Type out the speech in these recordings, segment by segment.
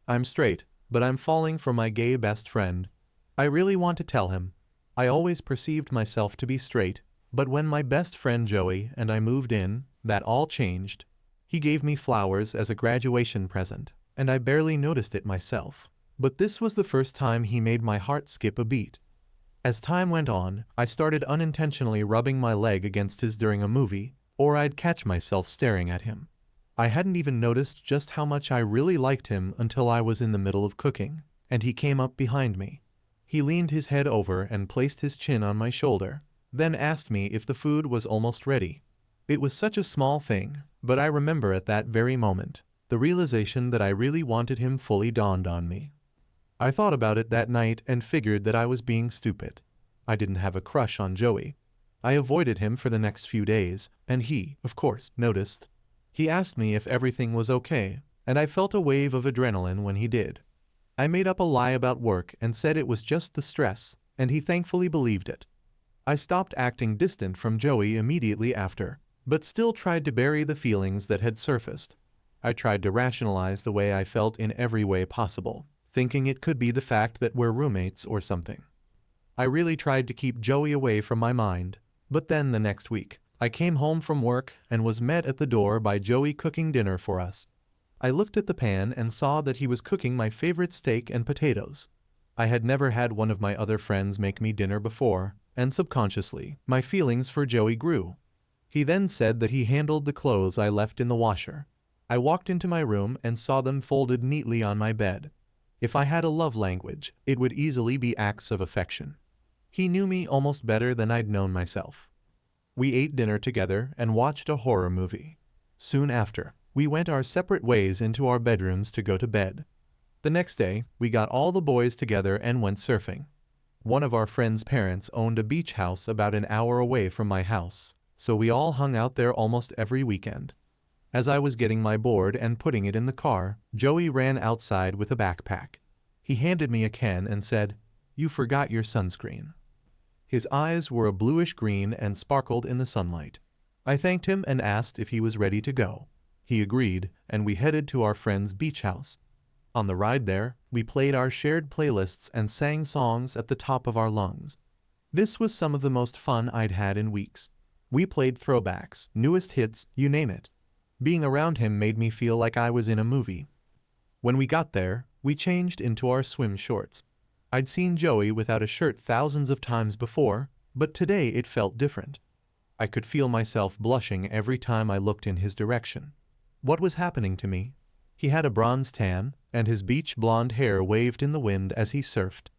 I'm straight, but I'm falling for my gay best friend. I really want to tell him. I always perceived myself to be straight, but when my best friend Joey and I moved in, that all changed. He gave me flowers as a graduation present, and I barely noticed it myself. But this was the first time he made my heart skip a beat. As time went on, I started unintentionally rubbing my leg against his during a movie, or I'd catch myself staring at him. I hadn't even noticed just how much I really liked him until I was in the middle of cooking, and he came up behind me. He leaned his head over and placed his chin on my shoulder, then asked me if the food was almost ready. It was such a small thing, but I remember at that very moment, the realization that I really wanted him fully dawned on me. I thought about it that night and figured that I was being stupid. I didn't have a crush on Joey. I avoided him for the next few days, and he, of course, noticed. He asked me if everything was okay, and I felt a wave of adrenaline when he did. I made up a lie about work and said it was just the stress, and he thankfully believed it. I stopped acting distant from Joey immediately after, but still tried to bury the feelings that had surfaced. I tried to rationalize the way I felt in every way possible, thinking it could be the fact that we're roommates or something. I really tried to keep Joey away from my mind, but then the next week, I came home from work and was met at the door by Joey cooking dinner for us. I looked at the pan and saw that he was cooking my favorite steak and potatoes. I had never had one of my other friends make me dinner before, and subconsciously, my feelings for Joey grew. He then said that he handled the clothes I left in the washer. I walked into my room and saw them folded neatly on my bed. If I had a love language, it would easily be acts of affection. He knew me almost better than I'd known myself. We ate dinner together and watched a horror movie. Soon after, we went our separate ways into our bedrooms to go to bed. The next day, we got all the boys together and went surfing. One of our friend's parents owned a beach house about an hour away from my house, so we all hung out there almost every weekend. As I was getting my board and putting it in the car, Joey ran outside with a backpack. He handed me a can and said, "You forgot your sunscreen." His eyes were a bluish green and sparkled in the sunlight. I thanked him and asked if he was ready to go. He agreed, and we headed to our friend's beach house. On the ride there, we played our shared playlists and sang songs at the top of our lungs. This was some of the most fun I'd had in weeks. We played throwbacks, newest hits, you name it. Being around him made me feel like I was in a movie. When we got there, we changed into our swim shorts. I'd seen Joey without a shirt thousands of times before, but today it felt different. I could feel myself blushing every time I looked in his direction. What was happening to me? He had a bronze tan, and his beach blonde hair waved in the wind as he surfed.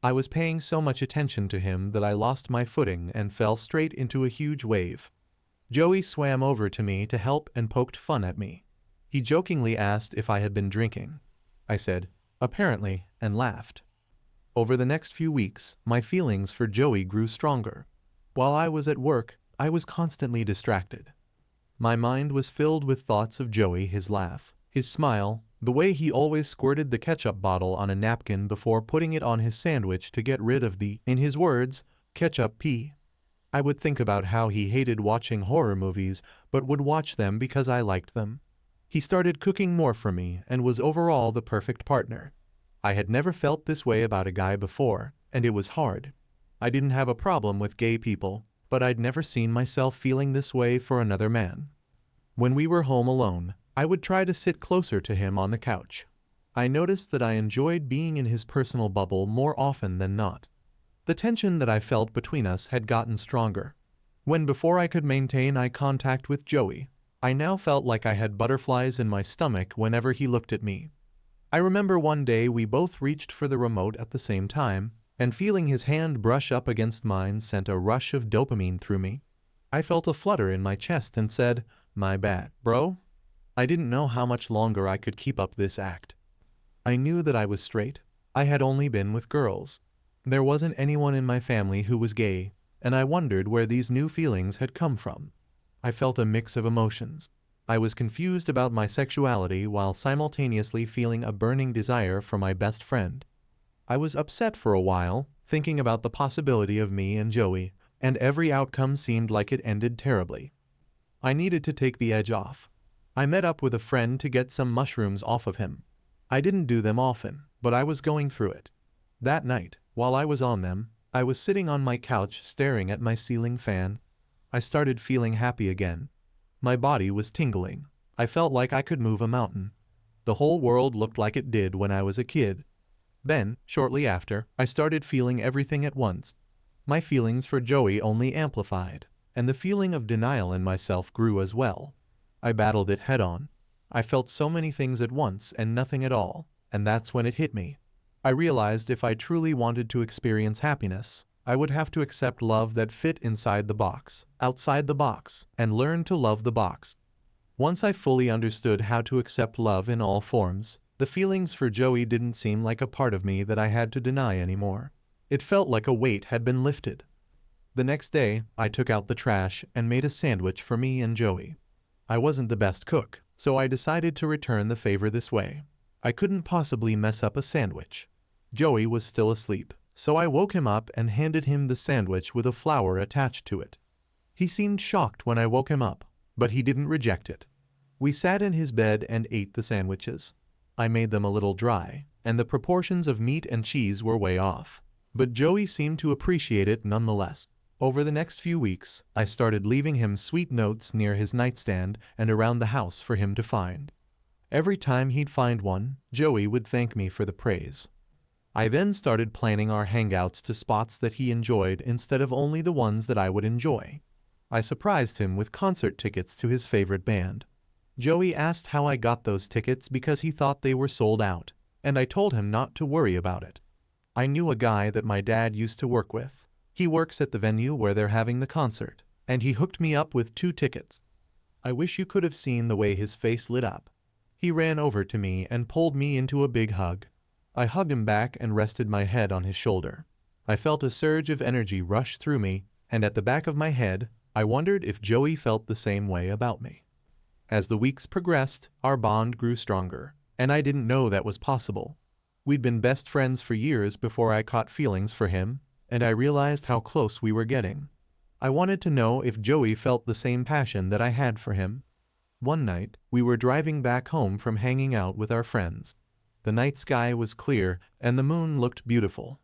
I was paying so much attention to him that I lost my footing and fell straight into a huge wave. Joey swam over to me to help and poked fun at me. He jokingly asked if I had been drinking. I said, "Apparently," and laughed. Over the next few weeks, my feelings for Joey grew stronger. While I was at work, I was constantly distracted. My mind was filled with thoughts of Joey, his laugh, his smile, the way he always squirted the ketchup bottle on a napkin before putting it on his sandwich to get rid of the, in his words, ketchup pee. I would think about how he hated watching horror movies, but would watch them because I liked them. He started cooking more for me and was overall the perfect partner. I had never felt this way about a guy before, and it was hard. I didn't have a problem with gay people, but I'd never seen myself feeling this way for another man. When we were home alone, I would try to sit closer to him on the couch. I noticed that I enjoyed being in his personal bubble more often than not. The tension that I felt between us had gotten stronger. When before I could maintain eye contact with Joey, I now felt like I had butterflies in my stomach whenever he looked at me. I remember one day we both reached for the remote at the same time, and feeling his hand brush up against mine sent a rush of dopamine through me. I felt a flutter in my chest and said, "My bad, bro." I didn't know how much longer I could keep up this act. I knew that I was straight. I had only been with girls. There wasn't anyone in my family who was gay, and I wondered where these new feelings had come from. I felt a mix of emotions. I was confused about my sexuality while simultaneously feeling a burning desire for my best friend. I was upset for a while, thinking about the possibility of me and Joey, and every outcome seemed like it ended terribly. I needed to take the edge off. I met up with a friend to get some mushrooms off of him. I didn't do them often, but I was going through it. That night, while I was on them, I was sitting on my couch staring at my ceiling fan. I started feeling happy again. My body was tingling. I felt like I could move a mountain. The whole world looked like it did when I was a kid. Then, shortly after, I started feeling everything at once. My feelings for Joey only amplified, and the feeling of denial in myself grew as well. I battled it head-on. I felt so many things at once and nothing at all, and that's when it hit me. I realized if I truly wanted to experience happiness, I would have to accept love that fit inside the box, outside the box, and learn to love the box. Once I fully understood how to accept love in all forms, the feelings for Joey didn't seem like a part of me that I had to deny anymore. It felt like a weight had been lifted. The next day, I took out the trash and made a sandwich for me and Joey. I wasn't the best cook, so I decided to return the favor this way. I couldn't possibly mess up a sandwich. Joey was still asleep, so I woke him up and handed him the sandwich with a flower attached to it. He seemed shocked when I woke him up, but he didn't reject it. We sat in his bed and ate the sandwiches. I made them a little dry, and the proportions of meat and cheese were way off. But Joey seemed to appreciate it nonetheless. Over the next few weeks, I started leaving him sweet notes near his nightstand and around the house for him to find. Every time he'd find one, Joey would thank me for the praise. I then started planning our hangouts to spots that he enjoyed instead of only the ones that I would enjoy. I surprised him with concert tickets to his favorite band. Joey asked how I got those tickets because he thought they were sold out, and I told him not to worry about it. I knew a guy that my dad used to work with. He works at the venue where they're having the concert, and he hooked me up with 2 tickets. I wish you could have seen the way his face lit up. He ran over to me and pulled me into a big hug. I hugged him back and rested my head on his shoulder. I felt a surge of energy rush through me, and at the back of my head, I wondered if Joey felt the same way about me. As the weeks progressed, our bond grew stronger, and I didn't know that was possible. We'd been best friends for years before I caught feelings for him, and I realized how close we were getting. I wanted to know if Joey felt the same passion that I had for him. One night, we were driving back home from hanging out with our friends. The night sky was clear, and the moon looked beautiful.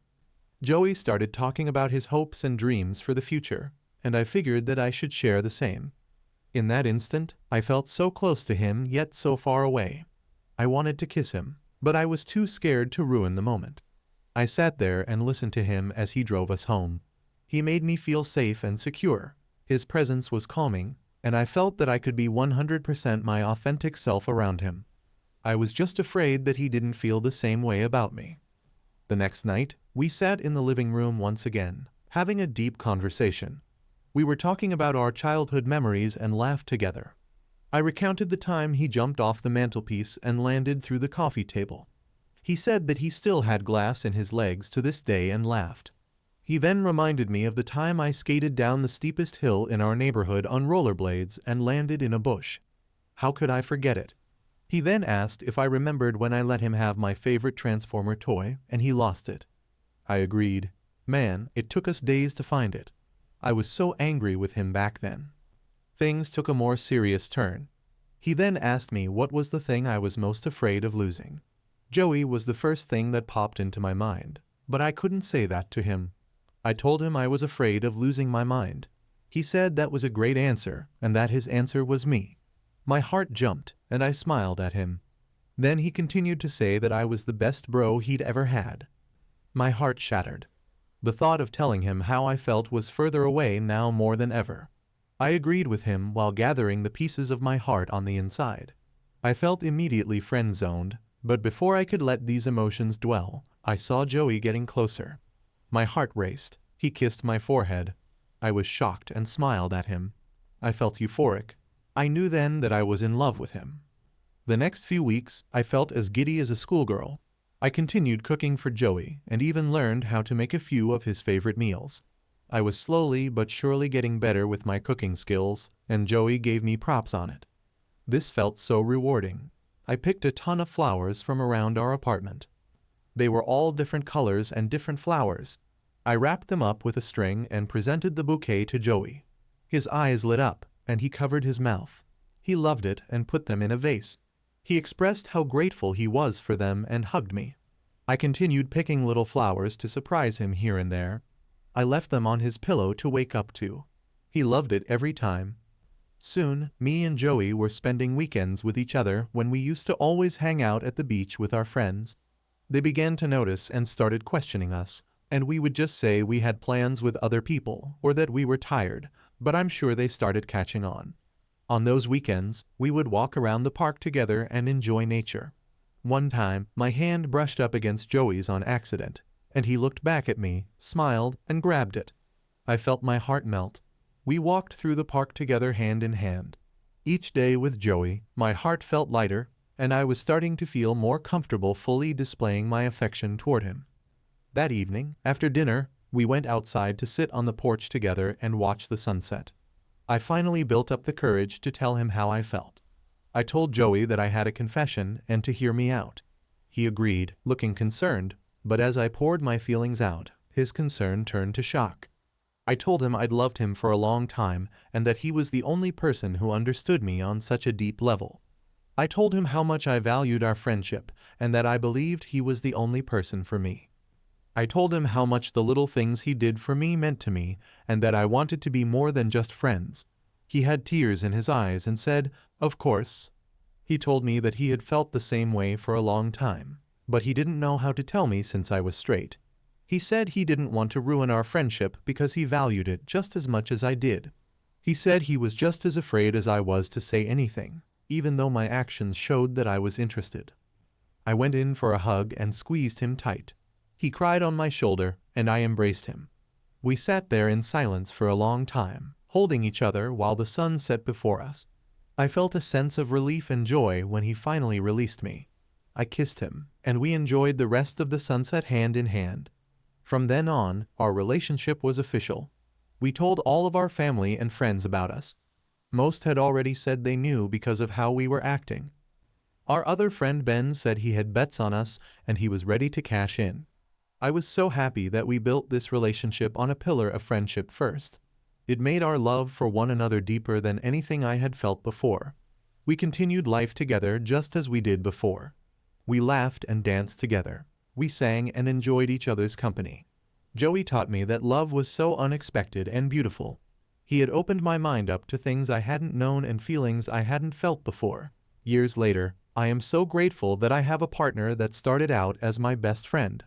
Joey started talking about his hopes and dreams for the future, and I figured that I should share the same. In that instant, I felt so close to him yet so far away. I wanted to kiss him, but I was too scared to ruin the moment. I sat there and listened to him as he drove us home. He made me feel safe and secure. His presence was calming, and I felt that I could be 100% my authentic self around him. I was just afraid that he didn't feel the same way about me. The next night, we sat in the living room once again, having a deep conversation. We were talking about our childhood memories and laughed together. I recounted the time he jumped off the mantelpiece and landed through the coffee table. He said that he still had glass in his legs to this day and laughed. He then reminded me of the time I skated down the steepest hill in our neighborhood on rollerblades and landed in a bush. How could I forget it? He then asked if I remembered when I let him have my favorite Transformer toy and he lost it. I agreed. Man, it took us days to find it. I was so angry with him back then. Things took a more serious turn. He then asked me what was the thing I was most afraid of losing. Joey was the first thing that popped into my mind, but I couldn't say that to him. I told him I was afraid of losing my mind. He said that was a great answer and that his answer was me. My heart jumped and I smiled at him. Then he continued to say that I was the best bro he'd ever had. My heart shattered. The thought of telling him how I felt was further away now more than ever. I agreed with him while gathering the pieces of my heart on the inside. I felt immediately friend-zoned, but before I could let these emotions dwell, I saw Joey getting closer. My heart raced. He kissed my forehead. I was shocked and smiled at him. I felt euphoric. I knew then that I was in love with him. The next few weeks, I felt as giddy as a schoolgirl. I continued cooking for Joey and even learned how to make a few of his favorite meals. I was slowly but surely getting better with my cooking skills, and Joey gave me props on it. This felt so rewarding. I picked a ton of flowers from around our apartment. They were all different colors and different flowers. I wrapped them up with a string and presented the bouquet to Joey. His eyes lit up, and he covered his mouth. He loved it and put them in a vase. He expressed how grateful he was for them and hugged me. I continued picking little flowers to surprise him here and there. I left them on his pillow to wake up to. He loved it every time. Soon, me and Joey were spending weekends with each other when we used to always hang out at the beach with our friends. They began to notice and started questioning us, and we would just say we had plans with other people or that we were tired, but I'm sure they started catching on. On those weekends, we would walk around the park together and enjoy nature. One time, my hand brushed up against Joey's on accident, and he looked back at me, smiled, and grabbed it. I felt my heart melt. We walked through the park together hand in hand. Each day with Joey, my heart felt lighter, and I was starting to feel more comfortable fully displaying my affection toward him. That evening, after dinner, we went outside to sit on the porch together and watch the sunset. I finally built up the courage to tell him how I felt. I told Joey that I had a confession and to hear me out. He agreed, looking concerned, but as I poured my feelings out, his concern turned to shock. I told him I'd loved him for a long time and that he was the only person who understood me on such a deep level. I told him how much I valued our friendship and that I believed he was the only person for me. I told him how much the little things he did for me meant to me and that I wanted to be more than just friends. He had tears in his eyes and said, "Of course." He told me that he had felt the same way for a long time, but he didn't know how to tell me since I was straight. He said he didn't want to ruin our friendship because he valued it just as much as I did. He said he was just as afraid as I was to say anything, even though my actions showed that I was interested. I went in for a hug and squeezed him tight. He cried on my shoulder, and I embraced him. We sat there in silence for a long time, holding each other while the sun set before us. I felt a sense of relief and joy when he finally released me. I kissed him, and we enjoyed the rest of the sunset hand in hand. From then on, our relationship was official. We told all of our family and friends about us. Most had already said they knew because of how we were acting. Our other friend Ben said he had bets on us and he was ready to cash in. I was so happy that we built this relationship on a pillar of friendship first. It made our love for one another deeper than anything I had felt before. We continued life together just as we did before. We laughed and danced together. We sang and enjoyed each other's company. Joey taught me that love was so unexpected and beautiful. He had opened my mind up to things I hadn't known and feelings I hadn't felt before. Years later, I am so grateful that I have a partner that started out as my best friend.